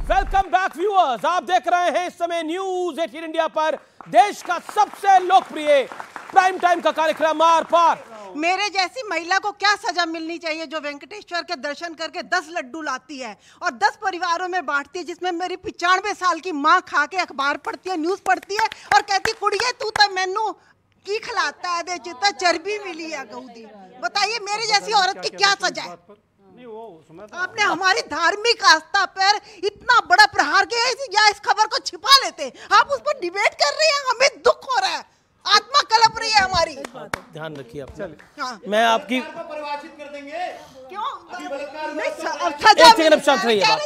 Welcome back viewers, आप देख रहे हैं इस समय न्यूज 18 इंडिया पर देश का सबसे लोकप्रिय प्राइम टाइम का कार्यक्रम आर पार। मेरे जैसी महिला को क्या सजा मिलनी चाहिए जो वेंकटेश्वर के दर्शन करके 10 लड्डू लाती है और 10 परिवारों में बांटती है, जिसमें मेरी 95 साल की माँ खा के अखबार पढ़ती है, न्यूज पढ़ती है और कहती कुड़िए तू तो मैनू की खिलाता है, दे चिता चर्बी मिली है गऊदी। बताइए मेरी जैसी औरत की क्या सजा है? आपने हमारी धार्मिक आस्था पर इतना बड़ा प्रहार किया या इस खबर को छिपा लेते? आप उस पर डिबेट कर रहे हैं, हमें दुख हो रहा है, आत्मा कलप रही है हमारी। ध्यान रखिए आप। हाँ। मैं आपकी परिभाषित कर देंगे क्यों? सजा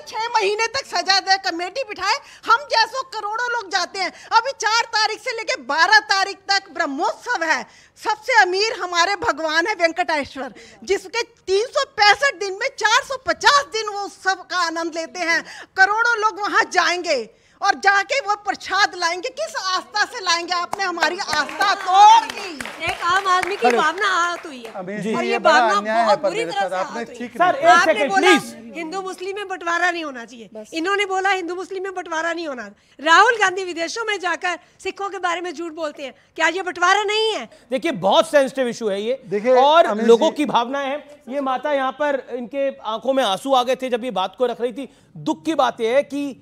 6 महीने तक सजा दे, कमेटी बिठाए, हम जैसो करोड़ों लोग जाते हैं। अभी 4 तारीख से लेके 12 तारीख तक ब्रह्मोत्सव है। सबसे अमीर हमारे भगवान है वेंकटेश्वर, जिसके 365 दिन में 450 दिन वो उत्सव का आनंद लेते हैं। करोड़ों लोग वहां जाएंगे और जाके वो प्रसाद लाएंगे। किस आस्था से लाएंगे? आपने हमारी आस्था तोड़ दी। एक आम आदमी की भावना आहत हुई है और ये भावना बहुत बुरी तरह से आहत हुई है। सर एक आपने सेकंड बोला प्लीज। हिंदू मुस्लिम में बंटवारा नहीं होना चाहिए, इन्होंने बोला हिंदू मुस्लिम में बंटवारा नहीं होना। राहुल गांधी विदेशों में जाकर सिखों के बारे में झूठ बोलते हैं, क्या ये बंटवारा नहीं है? देखिए बहुत सेंसिटिव इशू है ये और लोगों की भावनाएं हैं। ये माता यहाँ पर इनके आंखों में आंसू आ गए थे जब ये बात को रख रही थी। दुख की बात यह है कि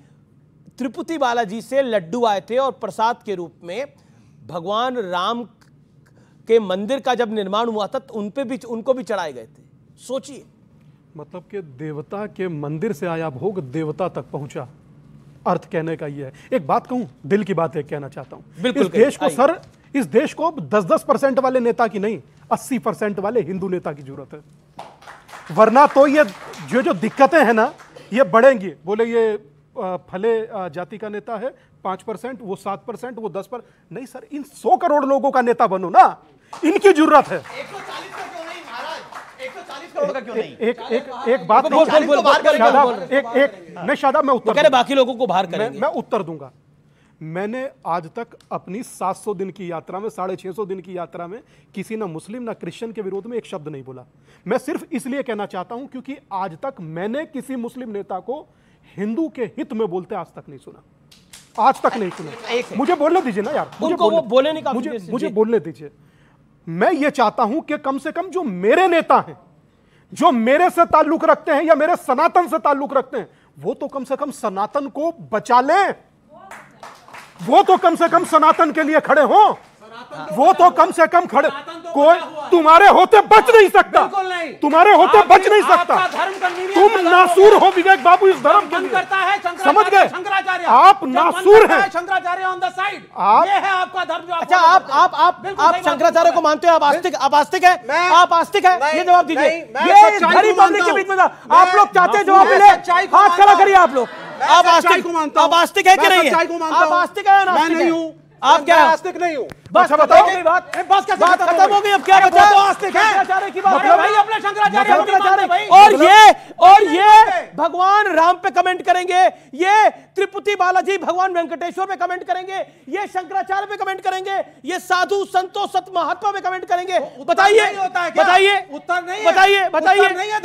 तिरुपति बालाजी से लड्डू आए थे और प्रसाद के रूप में भगवान राम के मंदिर का जब निर्माण हुआ था तो उनको भी चढ़ाए गए थे। सोचिए, मतलब कि देवता के मंदिर से आया भोग देवता तक पहुंचा, अर्थ कहने का ये है। एक बात कहूं, दिल की बात एक कहना चाहता हूं। बिल्कुल इस देश को सर, इस देश को 10-10% वाले नेता की नहीं, 80% वाले हिंदू नेता की जरूरत है। वरना तो ये जो दिक्कतें हैं ना, ये बढ़ेंगी। बोले ये फले जाति का नेता है 5%, वो 7%, वो 10%। नहीं सर, इन 100 करोड़ लोगों का नेता बनो ना, इनकी जरूरत है। 140 का क्यों नहीं महाराज? 140 करोड़ का क्यों नहीं? एक बात नहीं शादाब, मैं उत्तर बाकी लोगों को बाहर करेंगे। मैं उत्तर दूंगा। मैंने आज तक अपनी 700 दिन की यात्रा में, 650 दिन की यात्रा में किसी ना मुस्लिम ना क्रिश्चियन के विरोध में एक शब्द नहीं बोला। मैं सिर्फ इसलिए कहना चाहता हूं क्योंकि आज तक मैंने किसी मुस्लिम नेता को हिंदू के हित में बोलते आज तक नहीं सुना, आज तक नहीं सुना। मुझे बोलने दीजिए ना यार, मुझे बोलने दीजिए। मैं ये चाहता हूं कि कम से कम जो मेरे नेता हैं, जो मेरे से ताल्लुक रखते हैं या मेरे सनातन से ताल्लुक रखते हैं, वो तो कम से कम सनातन को बचा लें, वो तो कम से कम सनातन के लिए खड़े हो, वो तो कम से कम खड़े। कोई तुम्हारे होते बच नहीं सकता, तुम्हारे होते बच नहीं सकता। तुम नासूर हो विवेक बाबू इस धर्म के लिए, समझ गए? आप नासूर हैं। शंकराचार्य ऑन द साइड, आप, ये है आपका धर्म। अच्छा आप शंकराचार्य को मानते हो? आप आस्तिक है? आप आस्तिक है? ये जवाब दीजिए। ये गरीब पब्लिक के बीच में आप लोग चाहते हैं जवाब मिले, हाथ खड़ा करिए आप लोग। आप आस्तिक है कि नहीं है? आप आस्तिक है? मैं नहीं हूँ। आप क्या आस्तिक नहीं हो? बस बताओ मेरी बात, बस कैसे बात खत्म हो गई? अब क्या बचा? तो आस्तिक है शंकराचार्य की बात है भाई, अपने शंकराचार्य। और ये भगवान राम पे कमेंट करेंगे, ये तिरुपति बालाजी भगवान वेंकटेश्वर पे कमेंट करेंगे, ये शंकराचार्य पे कमेंट करेंगे, ये साधु संतों सत महात्मा पे कमेंट करेंगे। बताइए बताइए उत्तर नहीं, बताइए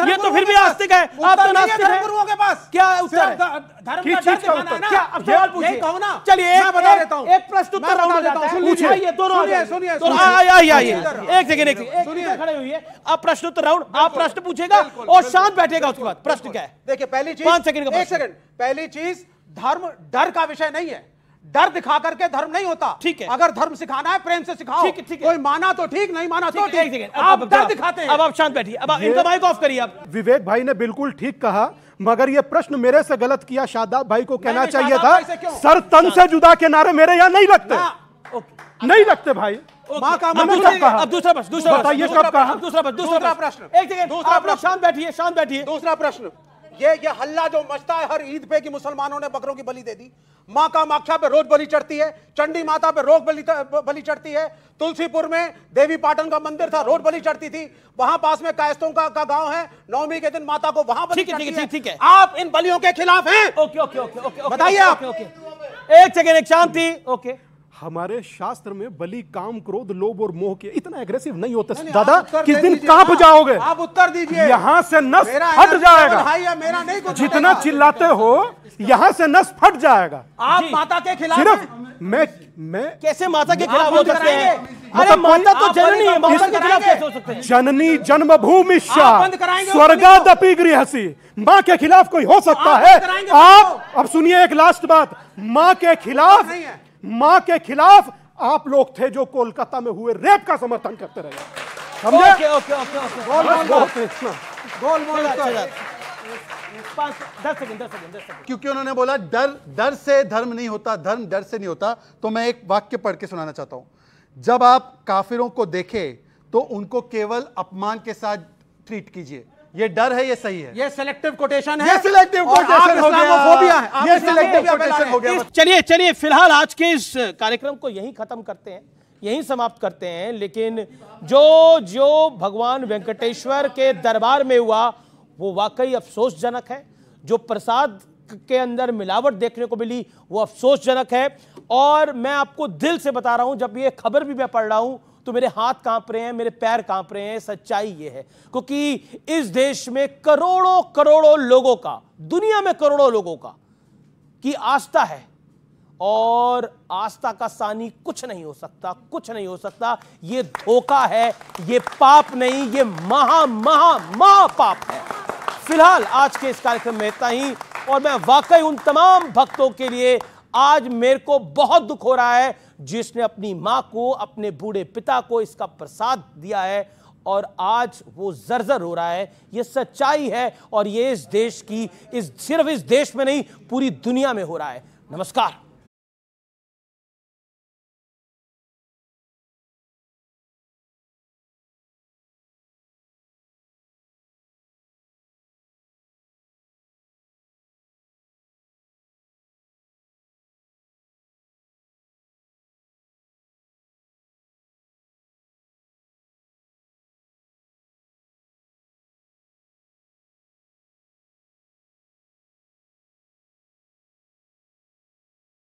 ये तो फिर भी आस्तिक है। आप तो नास्तिक हैं। गुरुओं के पास क्या उत्तर? धर्म का डर दिखाना है ना। अब सवाल पूछिए, कहो ना। चलिए एक प्रश्न उत्तर राउंड जाता है। पूछिए दोनों। आइए एक सेकंड खड़े हुई है। अब प्रश्न उत्तर राउंड, आप प्रश्न पूछेगा और शांत बैठेगा। उसके बाद प्रश्न क्या है? देखिए पहली चीज, 5 सेकंड का, 1 सेकंड। पहली चीज, धर्म डर का विषय नहीं है, डर दिखा करके धर्म नहीं होता। ठीक है, अगर धर्म सिखाना है प्रेम से सिखाओ। ठीक है। कोई माना तो ठीक, नहीं माना तो ठीक। आप डर दिखाते हैं। अब आप शांत बैठिए, अब इनका माइक ऑफ करिए। आप विवेक भाई ने बिल्कुल ठीक कहा, मगर ये प्रश्न मेरे से गलत किया। शादाब भाई को कहना चाहिए था सर तन से जुदा के नारे मेरे यहां नहीं लगते, नहीं लगते भाई। मां का अब दूसरा प्रश्न बताइए कब कहा? दूसरा प्रश्न। एक सेकंड, आप लोग शांत बैठिए। दूसरा प्रश्न, ये हल्ला जो मचता है हर ईद पे कि मुसलमानों ने बकरों की बलि दे दी। मां का माक्षा पे रोज बलि चढ़ती है, चंडी माता पे रोज बलि चढ़ती है। तुलसीपुर में देवी पाटन का मंदिर था, रोज बलि चढ़ती थी। वहां पास में कायस्तों का गांव है, नवमी के दिन माता को वहां बलि चढ़ती है। ठीक है, आप इन बलियों के खिलाफ हैं? ओके बताइए आप। एक सेकंड, एक शांति। ओके, हमारे शास्त्र में बलि काम क्रोध लोभ और मोह के इतना एग्रेसिव नहीं होते दादा, किस दिन कांप जाओगे। आप उत्तर दीजिए। यहां से नस फट जाएगा, मेरा नहीं कुछ जितना चिल्लाते हो यहां से नस फट जाएगा। आप माता के खिलाफ सिर्फ मैं कैसे माता के खिलाफ हो सकते हैं? अरे माता तो जननी है, माता के खिलाफ कैसे हो सकते हैं? जननी जन्मभूमिश्च आप बंद कराएंगे स्वर्गादपि गृहसि। मां के खिलाफ कोई हो सकता है? आप अब सुनिए एक लास्ट बात, मां के खिलाफ आप लोग थे जो कोलकाता में हुए रेप का समर्थन करते रहे, समझे? Okay okay okay okay goal 10 second. क्योंकि उन्होंने बोला डर से धर्म नहीं होता, धर्म डर से नहीं होता। तो मैं एक वाक्य पढ़ के सुनाना चाहता हूं। जब आप काफिरों को देखें तो उनको केवल अपमान के साथ ट्रीट कीजिए। ये डर है, ये सही है। ये सिलेक्टिव कोटेशन है, ये सिलेक्टिव कोटेशन हो गया, ये सिलेक्टिव कोटेशन हो गया। चलिए फिलहाल आज के इस कार्यक्रम को यहीं खत्म करते हैं, यहीं समाप्त करते हैं। लेकिन जो भगवान वेंकटेश्वर के दरबार में हुआ वो वाकई अफसोसजनक है। जो प्रसाद के अंदर मिलावट देखने को मिली वो अफसोसजनक है। और मैं आपको दिल से बता रहा हूं, जब ये खबर भी मैं पढ़ रहा हूं तो मेरे हाथ कांप रहे हैं, मेरे पैर कांप रहे हैं। सच्चाई ये है क्योंकि इस देश में करोड़ों लोगों का, दुनिया में करोड़ों लोगों का की आस्था है और आस्था का सानी कुछ नहीं हो सकता। ये धोखा है, ये पाप नहीं, ये महा पाप है। फिलहाल आज के इस कार्यक्रम में इतना ही। और मैं वाकई उन तमाम भक्तों के लिए आज मेरे को बहुत दुख हो रहा है जिसने अपनी मां को, अपने बूढ़े पिता को इसका प्रसाद दिया है और आज वो जर्जर हो रहा है। ये सच्चाई है और ये इस देश की, सिर्फ इस देश में नहीं पूरी दुनिया में हो रहा है। नमस्कार।